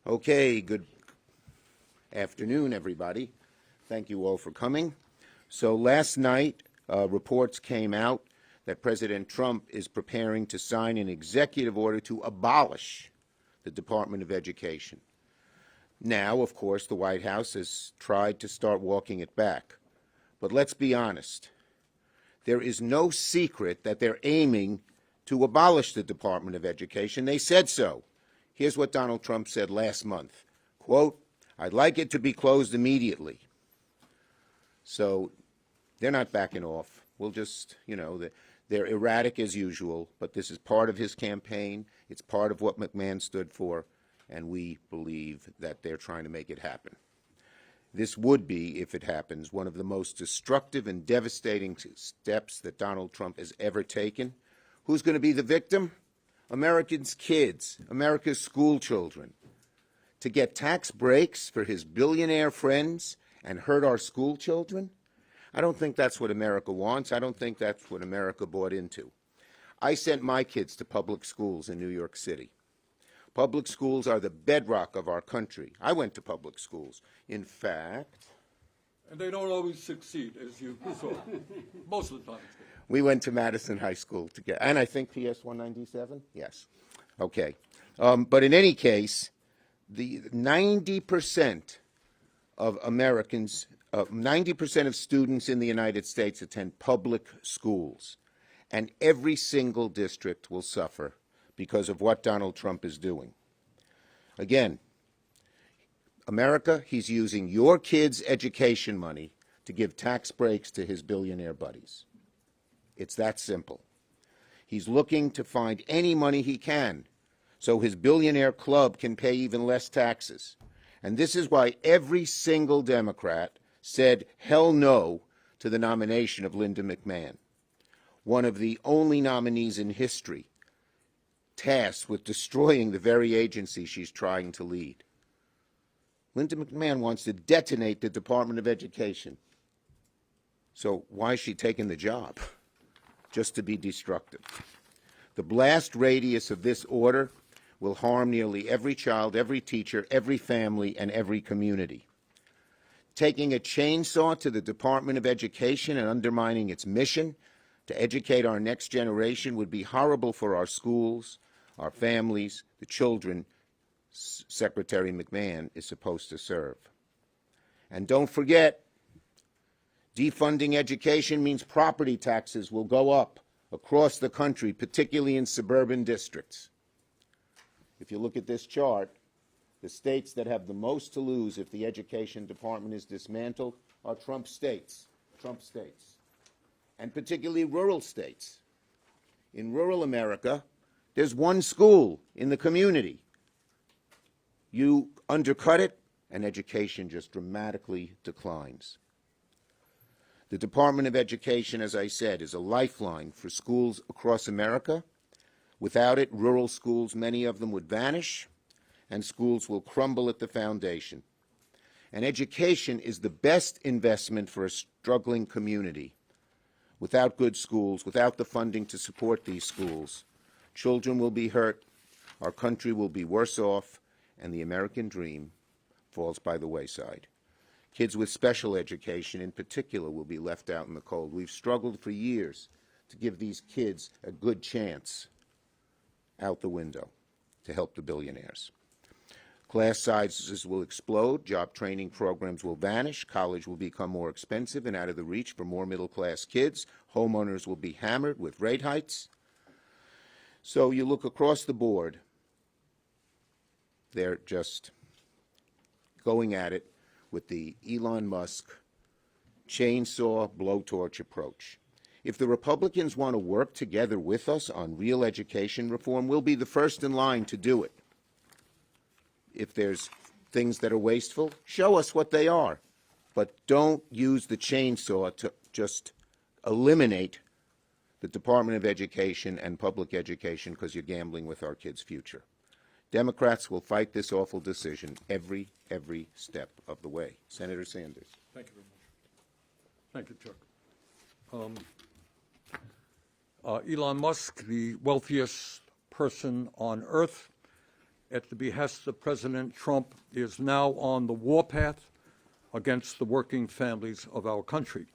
Okay, good afternoon, everybody. Thank you all for coming. So last night, reports came out that President Trump is preparing to sign an executive order to abolish the Department of Education. Now, of course, the White House has tried to start walking it back. But let's be honest. There is no secret that they're aiming to abolish the Department of Education. They said so. Here's what Donald Trump said last month. Quote, "I'd like it to be closed immediately." So they're not backing off. We'll just, they're erratic as usual, but this is part of his campaign. It's part of what McMahon stood for, and we believe that they're trying to make it happen. This would be, if it happens, one of the most destructive and devastating steps that Donald Trump has ever taken. Who's going to be the victim? Americans' kids, America's school children. To get tax breaks for his billionaire friends and hurt our school children? I don't think that's what America wants. I don't think that's what America bought into. I sent my kids to public schools in New York City. Public schools are the bedrock of our country. I went to public schools. In fact... And they don't always succeed, as you saw. Most of the time. We went to Madison High School together. And I think PS 197? Yes. Okay. But in any case, the 90% of Americans, 90% of students in the United States attend public schools. And every single district will suffer because of what Donald Trump is doing. Again, America, he's using your kids' education money to give tax breaks to his billionaire buddies. It's that simple. He's looking to find any money he can so his billionaire club can pay even less taxes. And this is why every single Democrat said hell no to the nomination of Linda McMahon, one of the only nominees in history tasked with destroying the very agency she's trying to lead. Linda McMahon wants to detonate the Department of Education. So why is she taking the job? Just to be destructive. The blast radius of this order will harm nearly every child, every teacher, every family, and every community. Taking a chainsaw to the Department of Education and undermining its mission to educate our next generation would be horrible for our schools, our families, the children Secretary McMahon is supposed to serve. And don't forget, defunding education means property taxes will go up across the country, particularly in suburban districts. If you look at this chart, the states that have the most to lose if the education department is dismantled are Trump states, and particularly rural states. In rural America, there's one school in the community. You undercut it, and education just dramatically declines. The Department of Education, as I said, is a lifeline for schools across America. Without it, rural schools, many of them would vanish, and schools will crumble at the foundation. And education is the best investment for a struggling community. Without good schools, without the funding to support these schools, children will be hurt, our country will be worse off, and the American dream falls by the wayside. Kids with special education, in particular, will be left out in the cold. We've struggled for years to give these kids a good chance out the window to help the billionaires. Class sizes will explode, job training programs will vanish, college will become more expensive and out of the reach for more middle-class kids, homeowners will be hammered with rate hikes. So you look across the board, they're just going at it with the Elon Musk chainsaw blowtorch approach. If the Republicans want to work together with us on real education reform, we'll be the first in line to do it. If there's things that are wasteful, show us what they are. But don't use the chainsaw to just eliminate the Department of Education and public education because you're gambling with our kids' future. Democrats will fight this awful decision every step of the way. Senator Sanders. Thank you very much. Thank you, Chuck. Elon Musk, the wealthiest person on earth, at the behest of President Trump, is now on the warpath against the working families of our country.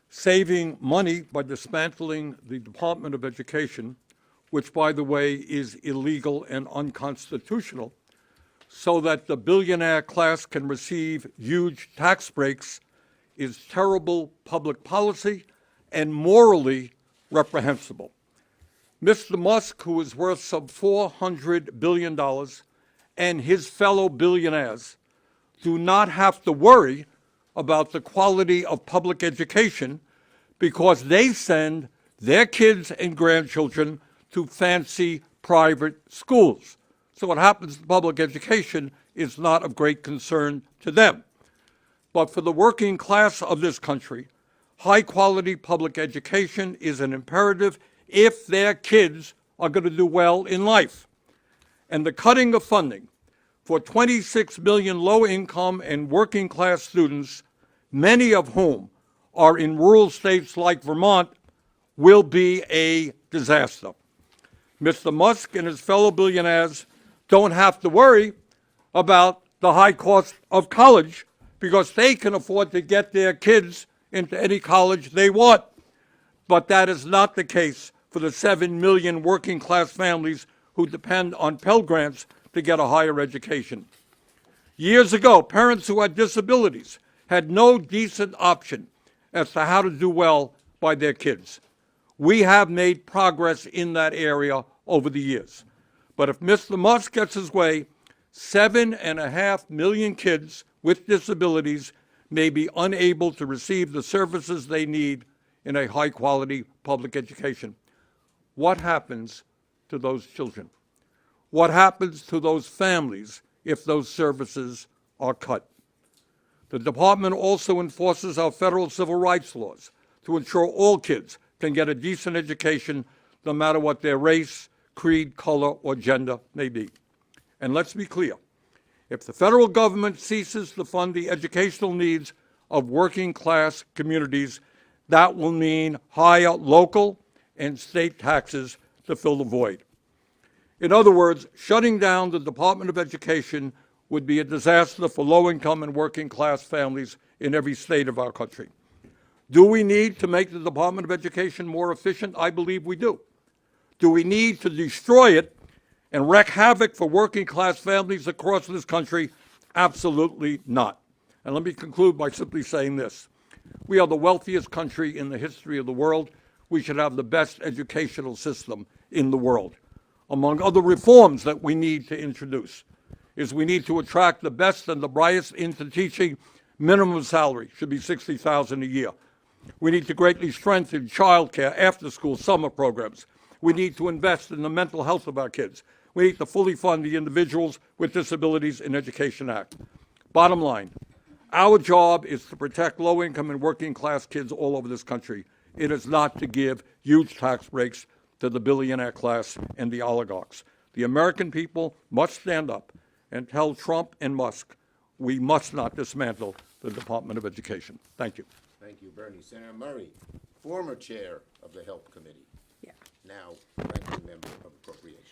Saving money by dismantling the Department of Education, which, by the way, is illegal and unconstitutional, so that the billionaire class can receive huge tax breaks, is terrible public policy and morally reprehensible. Mr. Musk, who is worth some $400 billion, and his fellow billionaires do not have to worry about the quality of public education because they send their kids and grandchildren to fancy private schools. So what happens to public education is not of great concern to them. But for the working class of this country, high-quality public education is an imperative if their kids are going to do well in life. And the cutting of funding for 26 million low-income and working-class students, many of whom are in rural states like Vermont, will be a disaster. Mr. Musk and his fellow billionaires don't have to worry about the high cost of college because they can afford to get their kids into any college they want. But that is not the case for the 7 million working class families who depend on Pell Grants to get a higher education. Years ago, parents who had disabilities had no decent option as to how to do well by their kids. We have made progress in that area over the years. But if Mr. Musk gets his way, 7.5 million kids with disabilities may be unable to receive the services they need in a high-quality public education. What happens to those children? What happens to those families if those services are cut? The department also enforces our federal civil rights laws to ensure all kids can get a decent education no matter what their race, creed, color, or gender may be. And let's be clear, if the federal government ceases to fund the educational needs of working class communities, that will mean higher local and state taxes to fill the void. In other words, shutting down the Department of Education would be a disaster for low-income and working-class families in every state of our country. Do we need to make the Department of Education more efficient? I believe we do. Do we need to destroy it and wreak havoc for working-class families across this country? Absolutely not. And let me conclude by simply saying this. We are the wealthiest country in the history of the world. We should have the best educational system in the world. Among other reforms that we need to introduce is we need to attract the best and the brightest into teaching. Minimum salary should be $60,000 a year. We need to greatly strengthen child care, after-school summer programs. We need to invest in the mental health of our kids. We need to fully fund the Individuals with Disabilities in Education Act. Bottom line, our job is to protect low-income and working-class kids all over this country. It is not to give huge tax breaks to the billionaire class and the oligarchs. The American people must stand up and tell Trump and Musk, we must not dismantle the Department of Education. Thank you. Thank you, Bernie. Senator Murray, former chair of the Health Committee. Yeah. Now ranking member of Appropriations.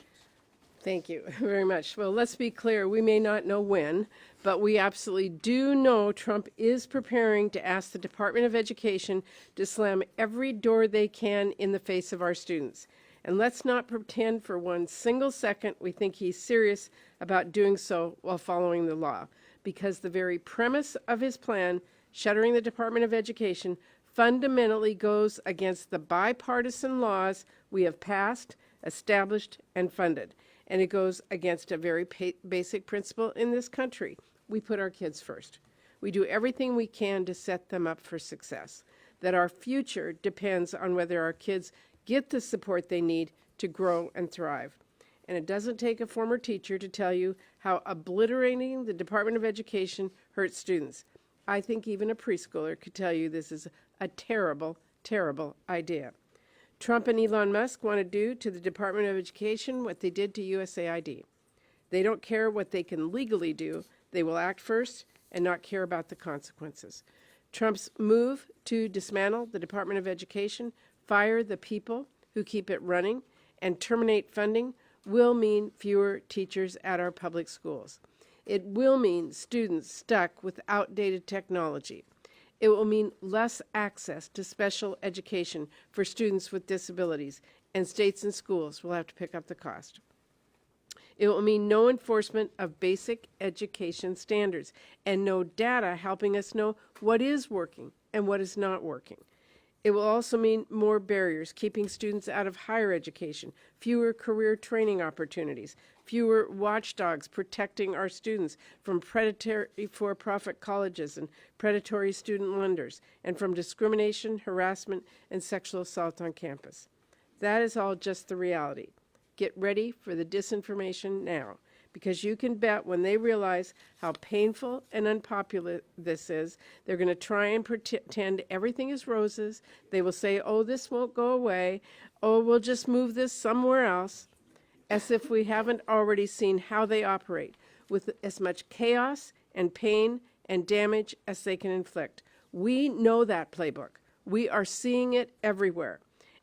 Thank you very much. Well, let's be clear. We may not know when, but we absolutely do know Trump is preparing to ask the Department of Education to slam every door they can in the face of our students. And let's not pretend for one single second we think he's serious about doing so while following the law, because the very premise of his plan, shuttering the Department of Education, fundamentally goes against the bipartisan laws we have passed, established, and funded. And it goes against a very basic principle in this country. We put our kids first. We do everything we can to set them up for success. That our future depends on whether our kids get the support they need to grow and thrive. And it doesn't take a former teacher to tell you how obliterating the Department of Education hurts students. I think even a preschooler could tell you this is a terrible, terrible idea. Trump and Elon Musk want to do to the Department of Education what they did to USAID. They don't care what they can legally do. They will act first and not care about the consequences. Trump's move to dismantle the Department of Education, fire the people who keep it running, and terminate funding will mean fewer teachers at our public schools. It will mean students stuck with outdated technology. It will mean less access to special education for students with disabilities, and states and schools will have to pick up the cost. It will mean no enforcement of basic education standards and no data helping us know what is working and what is not working. It will also mean more barriers keeping students out of higher education, fewer career training opportunities, fewer watchdogs protecting our students from predatory for-profit colleges and predatory student lenders, and from discrimination, harassment, and sexual assault on campus. That is all just the reality. Get ready for the disinformation now, because you can bet when they realize how painful and unpopular this is, they're going to try and pretend everything is roses. They will say, oh, this won't go away. Oh, we'll just move this somewhere else, as if we haven't already seen how they operate, with as much chaos and pain and damage as they can inflict. We know that playbook. We are seeing it everywhere.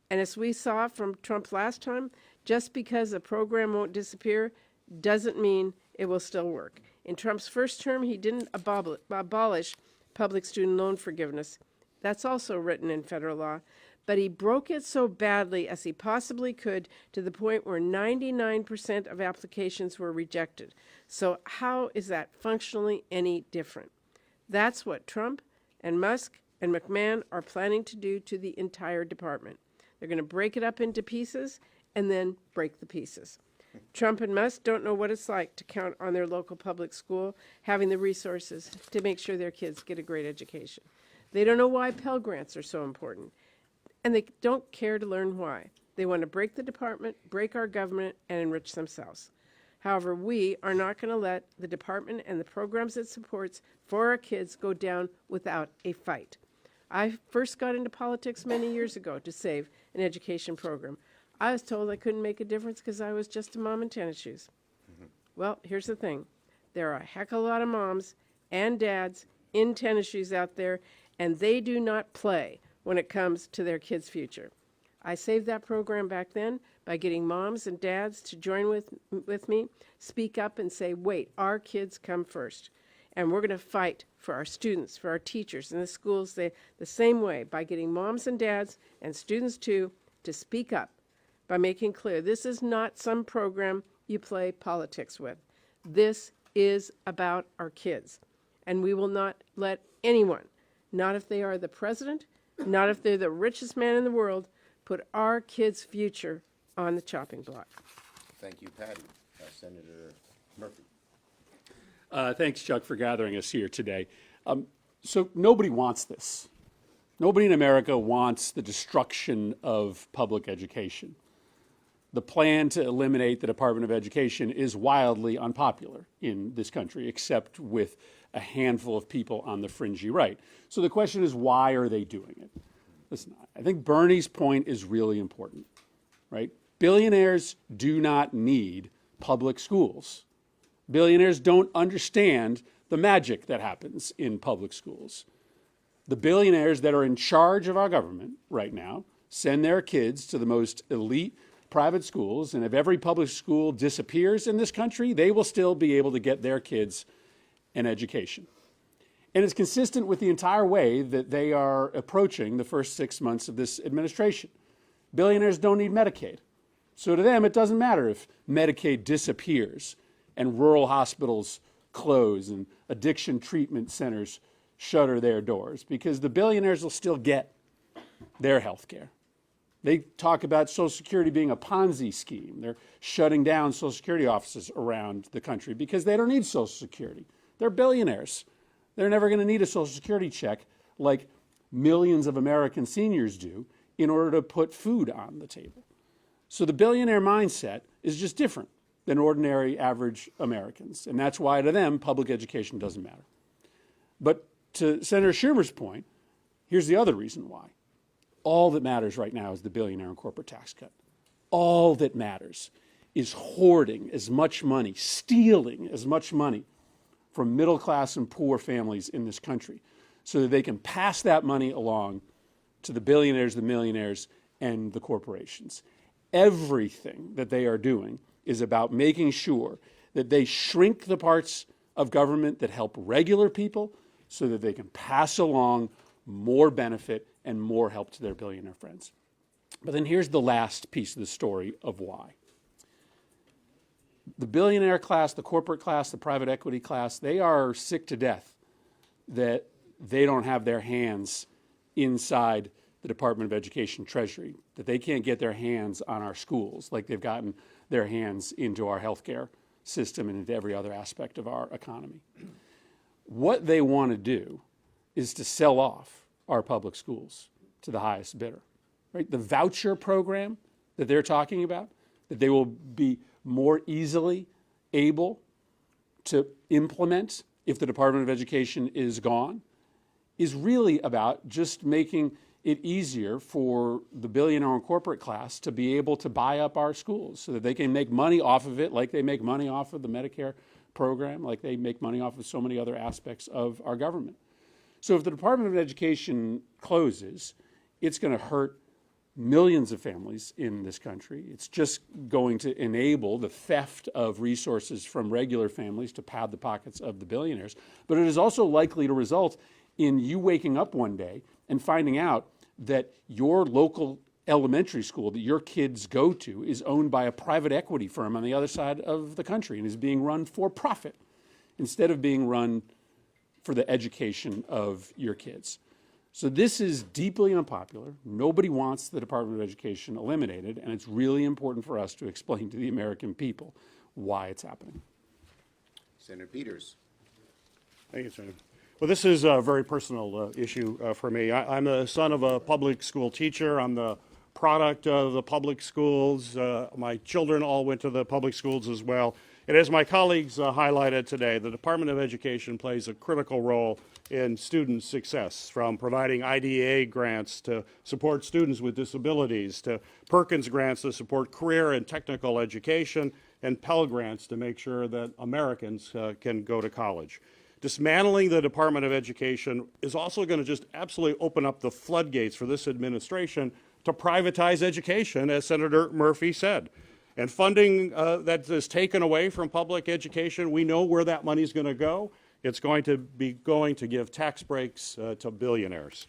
And as we saw from Trump last time, just because a program won't disappear doesn't mean it will still work. In Trump's first term, he didn't abolish public student loan forgiveness. That's also written in federal law. But he broke it so badly as he possibly could, to the point where 99% of applications were rejected. So how is that functionally any different? That's what Trump and Musk and McMahon are planning to do to the entire department. They're going to break it up into pieces and then break the pieces. Trump and Musk don't know what it's like to count on their local public school having the resources to make sure their kids get a great education. They don't know why Pell Grants are so important, and they don't care to learn why. They want to break the department, break our government, and enrich themselves. However, we are not going to let the department and the programs it supports for our kids go down without a fight. I first got into politics many years ago to save an education program. I was told I couldn't make a difference because I was just a mom in tennis shoes. Well, here's the thing. There are a heck of a lot of moms and dads in tennis shoes out there, and they do not play when it comes to their kids' future. I saved that program back then by getting moms and dads to join with me, speak up and say, wait, our kids come first. And we're going to fight for our students, for our teachers, and the schools the same way, by getting moms and dads and students too to speak up, by making clear this is not some program you play politics with. This is about our kids. And we will not let anyone, not if they are the president, not if they're the richest man in the world, put our kids' future on the chopping block. Thank you, Patty. Senator Murphy. Thanks, Chuck, for gathering us here today. So nobody wants this. Nobody in America wants the destruction of public education. The plan to eliminate the Department of Education is wildly unpopular in this country, except with a handful of people on the fringy right. So the question is, why are they doing it? Listen, I think Bernie's point is really important, right? Billionaires do not need public schools. Billionaires don't understand the magic that happens in public schools. The billionaires that are in charge of our government right now send their kids to the most elite private schools, and if every public school disappears in this country, they will still be able to get their kids an education. And it's consistent with the entire way that they are approaching the first 6 months of this administration. Billionaires don't need Medicaid. So to them, it doesn't matter if Medicaid disappears and rural hospitals close and addiction treatment centers shutter their doors, because the billionaires will still get their health care. They talk about Social Security being a Ponzi scheme. They're shutting down Social Security offices around the country because they don't need Social Security. They're billionaires. They're never going to need a Social Security check like millions of American seniors do in order to put food on the table. So the billionaire mindset is just different than ordinary average Americans. And that's why to them, public education doesn't matter. But to Senator Schumer's point, here's the other reason why. All that matters right now is the billionaire and corporate tax cut. All that matters is hoarding as much money, stealing as much money from middle class and poor families in this country so that they can pass that money along to the billionaires, the millionaires, and the corporations. Everything that they are doing is about making sure that they shrink the parts of government that help regular people so that they can pass along more benefit and more help to their billionaire friends. But then here's the last piece of the story of why. The billionaire class, the corporate class, the private equity class, they are sick to death that they don't have their hands inside the Department of Education Treasury, that they can't get their hands on our schools like they've gotten their hands into our healthcare system and into every other aspect of our economy. What they want to do is to sell off our public schools to the highest bidder. Right? The voucher program that they're talking about, that they will be more easily able to implement if the Department of Education is gone, is really about just making it easier for the billionaire and corporate class to be able to buy up our schools so that they can make money off of it like they make money off of the Medicare program, like they make money off of so many other aspects of our government. So if the Department of Education closes, it's going to hurt millions of families in this country. It's just going to enable the theft of resources from regular families to pad the pockets of the billionaires. But it is also likely to result in you waking up one day and finding out that your local elementary school that your kids go to is owned by a private equity firm on the other side of the country and is being run for profit instead of being run for the education of your kids. So this is deeply unpopular. Nobody wants the Department of Education eliminated, and it's really important for us to explain to the American people why it's happening. Senator Peters. Thank you, Senator. Well, this is a very personal issue for me. I'm the son of a public school teacher. I'm the product of the public schools. My children all went to the public schools as well. And as my colleagues highlighted today, the Department of Education plays a critical role in student success, from providing IDEA grants to support students with disabilities, to Perkins grants to support career and technical education, and Pell grants to make sure that Americans can go to college. Dismantling the Department of Education is also going to just absolutely open up the floodgates for this administration to privatize education, as Senator Murphy said. And funding that is taken away from public education, we know where that money is going to go. It's going to give tax breaks to billionaires.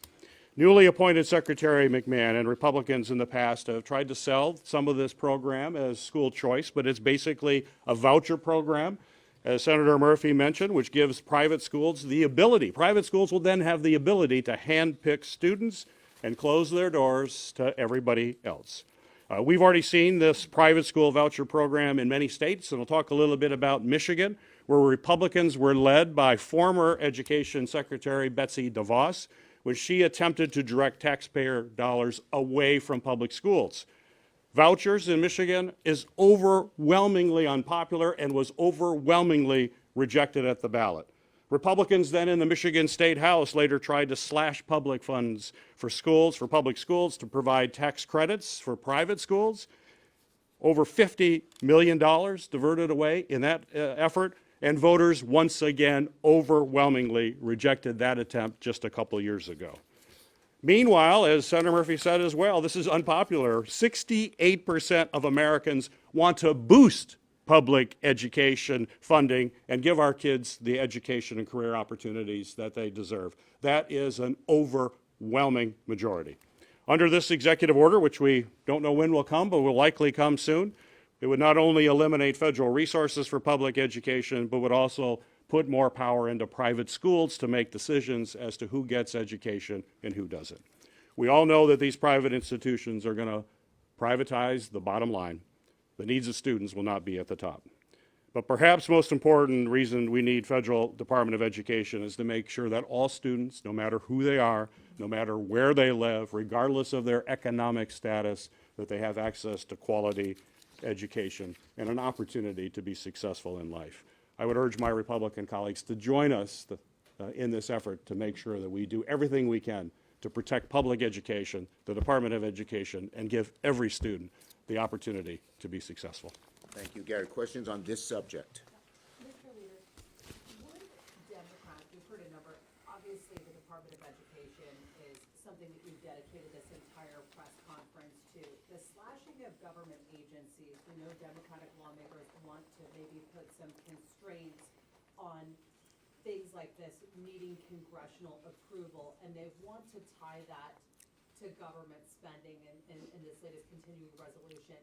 Newly appointed Secretary McMahon and Republicans in the past have tried to sell some of this program as school choice, but it's basically a voucher program, as Senator Murphy mentioned, which gives private schools private schools will then have the ability to handpick students and close their doors to everybody else. We've already seen this private school voucher program in many states, and we'll talk a little bit about Michigan, where Republicans were led by former Education Secretary Betsy DeVos when she attempted to direct taxpayer dollars away from public schools. Vouchers in Michigan is overwhelmingly unpopular and was overwhelmingly rejected at the ballot. Republicans then in the Michigan State House later tried to slash public funds for public schools, to provide tax credits for private schools. Over $50 million diverted away in that effort, and voters once again overwhelmingly rejected that attempt just a couple years ago. Meanwhile, as Senator Murphy said as well, this is unpopular. 68% of Americans want to boost public education funding and give our kids the education and career opportunities that they deserve. That is an overwhelming majority. Under this executive order, which we don't know when will come, but will likely come soon, it would not only eliminate federal resources for public education, but would also put more power into private schools to make decisions as to who gets education and who doesn't. We all know that these private institutions are going to privatize the bottom line. The needs of students will not be at the top. But perhaps most important reason we need federal Department of Education is to make sure that all students, no matter who they are, no matter where they live, regardless of their economic status, that they have access to quality education and an opportunity to be successful in life. I would urge my Republican colleagues to join us in this effort to make sure that we do everything we can to protect public education, the Department of Education, and give every student the opportunity to be successful. Thank you, Gary. Questions on this subject? Mr. Leader, would Democrats, we've heard a number, obviously the Department of Education is something that you've dedicated this entire press conference to the slashing of government agencies. We know Democratic lawmakers want to maybe put some constraints on things like this needing congressional approval, and they want to tie that to government spending in this latest continuing resolution.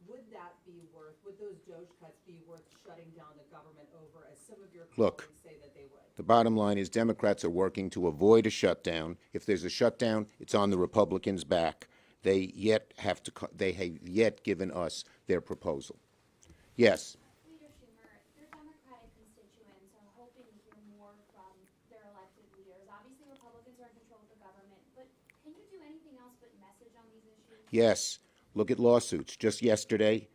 Would that be worth, would those DOGE cuts be worth shutting down the government over, as some of your Look. colleagues say that they would? The bottom line is Democrats are working to avoid a shutdown. If there's a shutdown, it's on the Republicans' back. They have yet given us their proposal. Yes. Leader Schumer, your Democratic constituents are hoping to hear more from their elected leaders. Obviously, Republicans are in control of the government, but can you do anything else but message on these issues? Yes. Look at lawsuits. Just yesterday,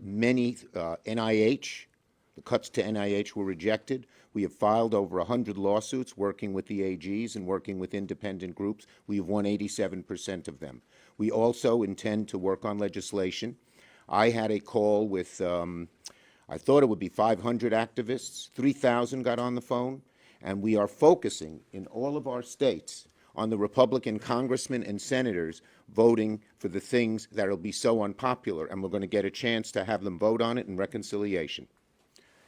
many NIH, the cuts to NIH were rejected. We have filed over 100 lawsuits working with the AGs and working with independent groups. We have won 87% of them. We also intend to work on legislation. I had a call with, I thought it would be 500 activists. 3,000 got on the phone. And we are focusing in all of our states on the Republican congressmen and senators voting for the things that will be so unpopular. And we're going to get a chance to have them vote on it in reconciliation.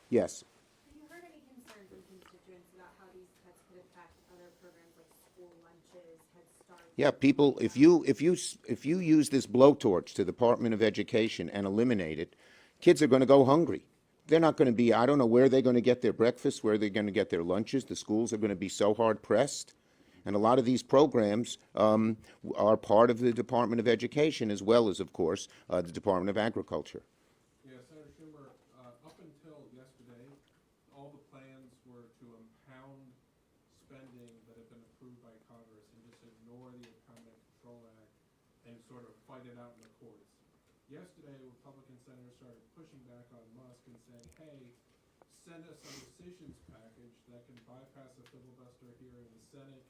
Yes. Have you heard any concerns from constituents about how these cuts could impact other programs like school lunches, Head Start? Yeah, people, if you use this blowtorch to the Department of Education and eliminate it, kids are going to go hungry. They're not going to be, I don't know where they're going to get their breakfast, where they're going to get their lunches. The schools are going to be so hard pressed. And a lot of these programs are part of the Department of Education as well as, of course, the Department of Agriculture. Yeah, Senator Schumer, up until yesterday, all the plans were to impound spending that had been approved by Congress and just ignore the Economic Control Act and sort of fight it out in the courts. Yesterday, Republican senators started pushing back on Musk and saying, hey, send us a decisions package that can bypass a filibuster here in the Senate.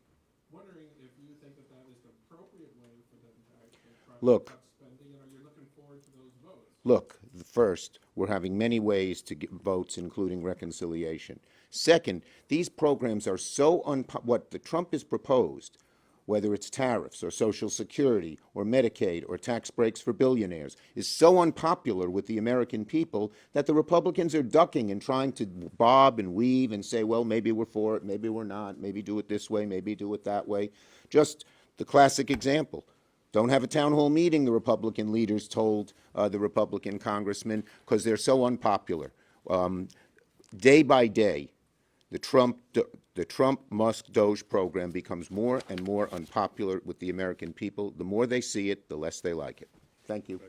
Wondering if you think that that is the appropriate way for them to actually try to cut spending, and are you looking forward to those votes? Look, first, we're having many ways to get votes, including reconciliation. Second, these programs are so what the Trump has proposed, whether it's tariffs or Social Security or Medicaid or tax breaks for billionaires, is so unpopular with the American people that the Republicans are ducking and trying to bob and weave and say, well, maybe we're for it, maybe we're not, maybe do it this way, maybe do it that way. Just the classic example. Don't have a town hall meeting, the Republican leaders told the Republican congressmen, because they're so unpopular. Day by day, the Trump-Musk DOGE program becomes more and more unpopular with the American people. The more they see it, the less they like it. Thank you.